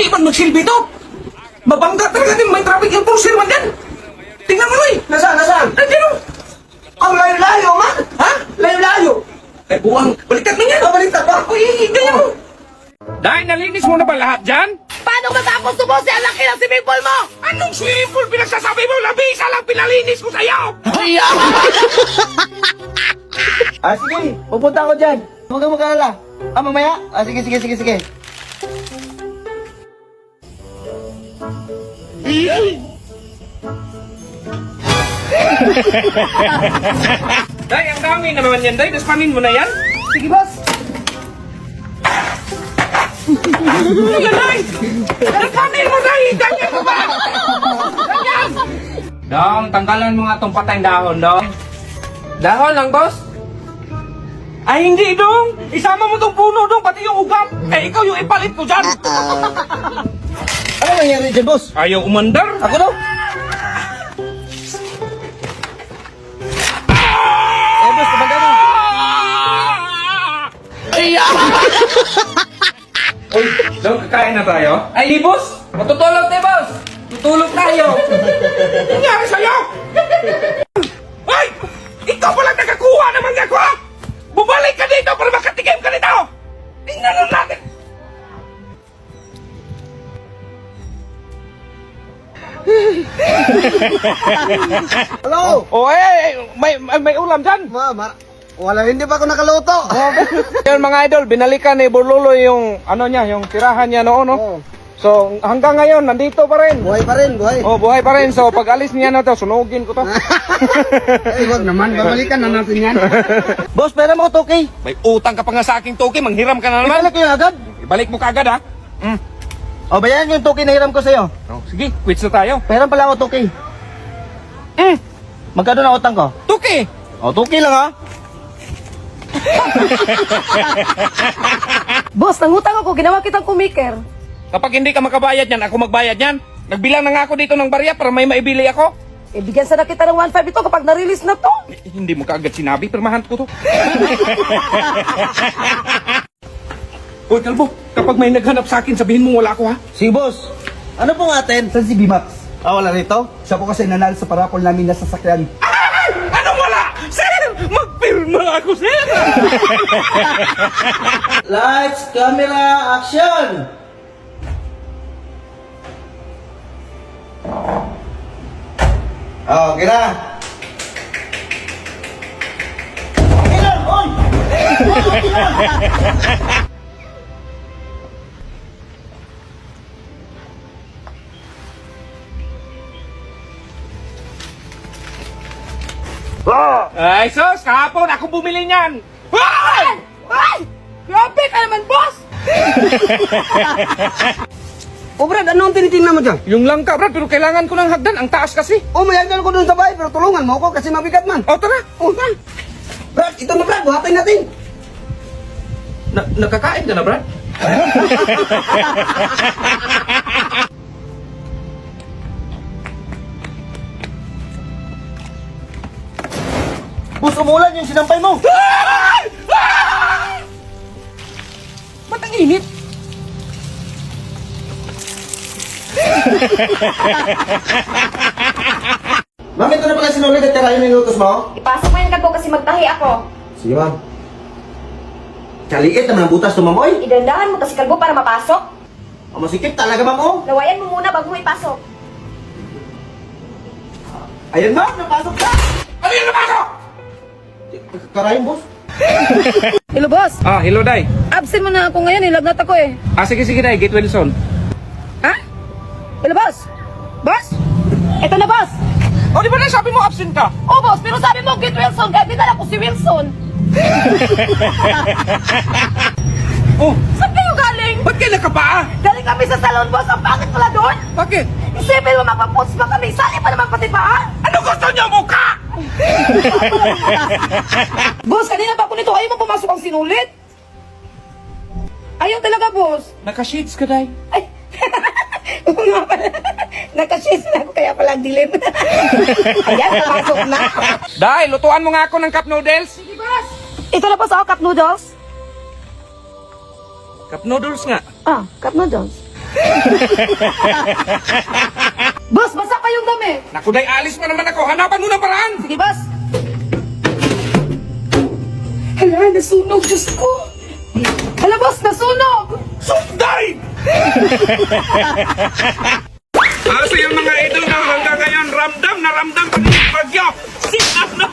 hindi man magsilbi to. Mabangga talaga din, may traffic enforcer man yan. Tingnan mo, Roy. Nasaan? Nandiyan o. Ang layo-layo, man. Ha? Layo-layo. Eh, buwang, baliktad mo yan. Babaliktad pa. Uy, ganyan mo. Dahil nalinis mo na ba lahat dyan? Paano matapos mo si laki ng swimming pool mo? Anong swimming pool pinagsasabi mo? Labisa lang pinalinis ko sa'yo. Sige. Pupunta ako dyan. Huwag kang mag-alala. Mamaya? Sige. Day, ang dami naman yan, Day. Daspanin mo na yan. Sige, boss. Yan, Day. Daspanin mo, Day. Ganyan mo ba? Ganyan. Dong, tanggalan mo nga itong patay dahon, Dong. Dahon lang, boss? Ay, hindi, Dong. Isama mo itong puno, Dong. Pati yung ugap. Eh, ikaw yung ipalit ko dyan. Ano nangyari dyan, boss? Ayaw umandar. Ako daw. Boss, kumanda mo. Uy, Dong, kakain na tayo? Ay, boss. Matutulog tayo, boss. Tutulog tayo. Nangyari sa'yo? Ay! Ikaw palang nakakuha naman ako, ha? Bumalik ka dito para makatikim ka nito! Tingnan lang natin! Hello? Oh, may ulam dyan! Wala, hindi pa ako nakaluto. Yun mga idol, binalikan ni Burlolo yung, ano niya, yung tirahan niya noon, no? Oo. So, hanggang ngayon, nandito pa rin. Buhay pa rin, buhay. Oh, buhay pa rin. So, pag alis niya na to, sunugin ko to. Ay, wag naman. Babalikan na natin yan. Boss, pera mo ko, Toki. May utang ka pa nga sa aking toki, manghiram ka na naman. Ibalik ko yung agad. Ibalik mo kagad, ha? O, bayan yung Toki na hiram ko sa'yo. Oh, sige, quits na tayo. Pera pala ako, Toki. Magkano na utang ko? Toki! O, Toki lang, ha? Boss, nangutang ako, ginawa kitang kumiker. Kapag hindi ka makabayad yan, ako magbayad yan. Nagbilang na nga ako dito ng barya para may maibili ako. Eh, bigyan sana kita ng 1.5 ito kapag na-release na to. Hindi mo kaagad sinabi, permahan ko to. Uy, Kalbo, kapag may naghanap sa akin, sabihin mo wala ako, ha? Si boss. Ano pong atin? San si Bimax? Wala rito. Siya po kasi nanalo sa parapol namin na sasakyan. Ay! Anong wala? Sir! Magpirma ako, sir! Lights, camera, action! Okay na. Okay na, oy! Ay, sus! Kahapon ako bumili niyan! Ay! Ay! Grabe ka naman, boss! O Brad, ano ang tinitingnan mo dyan? Yung langka, Brad, pero kailangan ko ng hagdan. Ang taas kasi. O, may hagdan ko dun sa bahay, pero tulungan mo ako kasi mabigat man. O, tara. O, saan? Brad, ito na Brad, buhatin natin. Nakakain ka na, Brad? Bus, umulan yung sinampay mo. Ba't ang init? Ma'am, ito na pala sinulit at karayon yung lutos mo. Ipasok mo yan kago kasi magtahi ako. Sige, ma'am. Kaliit naman ang butas to, ma'am, oy. Idandahan mo kasi kalbo para mapasok. O, masikip talaga, ma'am, oh. Lawayan mo muna bago mo ipasok. Ayan, ma'am, napasok ka. Ano yung napasok? Karayon, boss. Hello, boss. Ah, hello, Day. Absent mo na ako ngayon, nilagnat ako eh. Ah, sige, Day. Get Wilson. Ha? Hello, boss. Boss? Ito na, boss. O, di ba na sabi mo absent ka? Oh, boss, pero sabi mo, get Wilson, kaya dinala ko si Wilson. Oh, Saan kayo galing? ba't kayo nakapaa? Galing kami sa salon, boss. Ang bakit pala doon? Bakit? Isipin mo, magpapost pa kami. Sali pa naman pati ba? Ano gusto niyo, mukha? Boss, kanina pa ako nito. Ayaw mo pumasok ang sinulit. Ayaw talaga, boss. Naka-shades ka, Day. Ay, oo nga pala. Nakashis na ako, kaya pala ang dilim. Ayan, napasok na. Day, lutuan mo nga ako ng cup noodles. Sige, boss. Ito na po sa cup noodles. Cup noodles nga. Ah, cup noodles. Boss, basa pa yung dami. Naku, day, alis pa naman ako. Hanapan mo ng paraan. Sige, boss. Hala, nasunog, Diyos ko. Hala, boss, nasunog. Sunday! So yung mga idol na hanggang ngayon, ramdam na ramdam pa rin yung bagyo. Sinap ng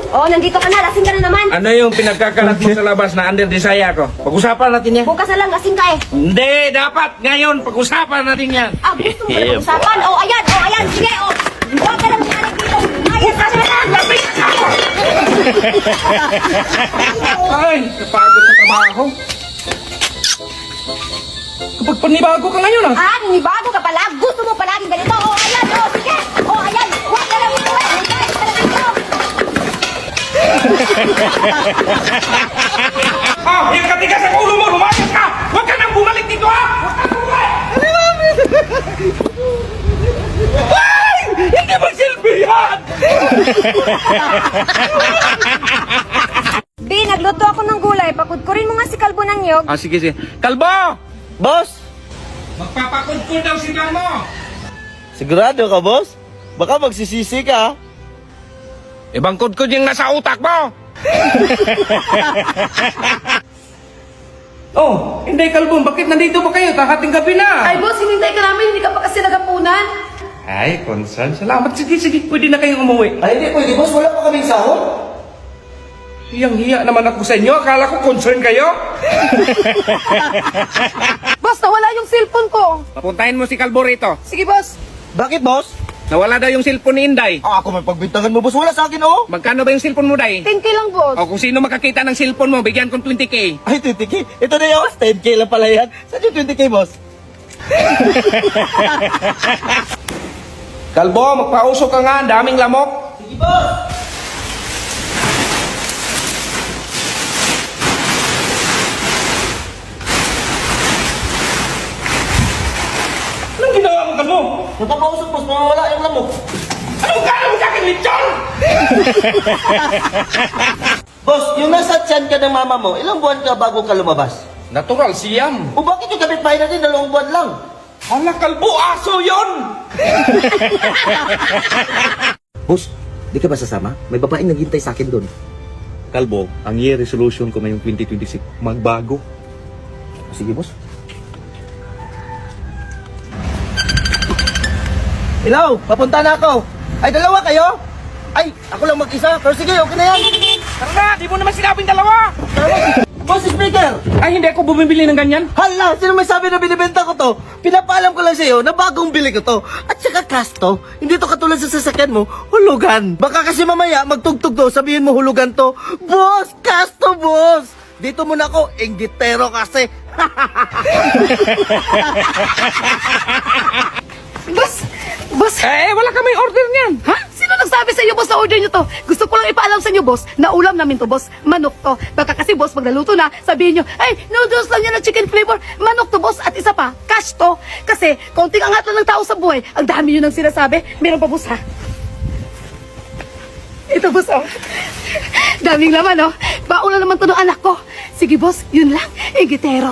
Oh, nandito ka na. Lasing ka na naman. Ano yung pinagkakalat mo sa labas na under desire ko? Pag-usapan natin yan. Bukas na lang, lasing ka eh. Hindi, dapat ngayon pag-usapan natin yan. Ah, gusto mo na usapan? Oh, ayan. Sige, oh. Huwag ka lang nanay dito. Bukas na lang! Lamig ako! Ay, napagod sa trabaho. Kapag panibago ka ngayon ah. Ah, ninibago ka pala. Gusto mo palagi ganito. Oh, ayan. Oh, sige. Oh, ayan. Huwag ka lang dito. Huwag ka lang dito. Oh, yung katigas ang ulo mo, lumayas ka! Huwag ka nang bumalik dito ha! Huwag ka bumalik! Ay! Hindi magsilbi yan! B, nagluto ako ng gulay. Pakudkurin mo nga si Kalbo ng nyog. Ah, sige. Kalbo! Boss! Magpapakudkod daw si mo! Sigurado ka, boss? Baka magsisisi ka. Ibang kudkod yung nasa utak mo! Oh, hindi Kalbo, bakit nandito ba kayo? Hating gabi na! Ay, boss, hinintay ka namin. Hindi ka pa kasi nagapunan. Ay, Consan, salamat. Sige, pwede na kayong umuwi. Ay, hindi pwede, boss. Wala pa kaming sahod. Hiyang-hiya naman ako sa inyo. Akala ko concern kayo. Boss, nawala yung cellphone ko. Papuntahin mo si Kalbo rito. Sige, boss. Bakit, boss? Nawala daw yung cellphone ni Inday. Ako may pagbintangan mo, boss. Wala sa akin, oh. Magkano ba yung cellphone mo, Day? 10K lang, boss. O kung sino makakita ng cellphone mo, bigyan kong 20K. Ay, 20K. Ito na yun. 10K lang pala yan. Saan yung 20K, boss? Kalbo, magpausok ka nga. Ang daming lamok. Sige, boss. Anong ginawa mo, Kalbo? Napapausap, boss. Mawawala yung lamok. Anong gana mo sa akin, Lechon? Boss, yung nasa tiyan ka ng mama mo, ilang buwan ka bago ka lumabas? Natural, siyam. O bakit yung kapitbahay natin 2 buwan lang? Hala, Kalbo, aso yon. Boss, di ka ba sasama? May babaeng naghintay sa akin doon. Kalbo, ang year resolution ko ngayong 2026, magbago. Sige, boss. Hello, papunta na ako. Ay, dalawa kayo? Ay, ako lang mag-isa. Pero sige, okay na yan. Tara na, di mo naman sinabing dalawa. Boss, speaker! Ay, hindi ako bumibili ng ganyan. Hala, sino may sabi na binibenta ko to? Pinapaalam ko lang sa'yo na bagong bili ko to. At saka cash to. Hindi to katulad sa sasakyan mo, hulugan. Baka kasi mamaya magtugtog to, sabihin mo hulugan to. Boss, cash to, boss! Dito muna ako, inggitero kasi. Boss. Eh, wala kami order niyan. Ha? Sino nagsabi sa inyo, boss, na order nyo to? Gusto ko lang ipaalam sa inyo, boss, na ulam namin to, boss. Manok to. Baka kasi, boss, pag naluto na, sabihin nyo, ay, noodles lang yan na chicken flavor. Manok to, boss. At isa pa, cash to. Kasi, konting angat lang ng tao sa buhay. Ang dami yun ang sinasabi. Meron pa, boss, ha? Ito, boss, oh. Daming laman, oh. Baon na naman to ng anak ko. Sige, boss, yun lang. Igitero.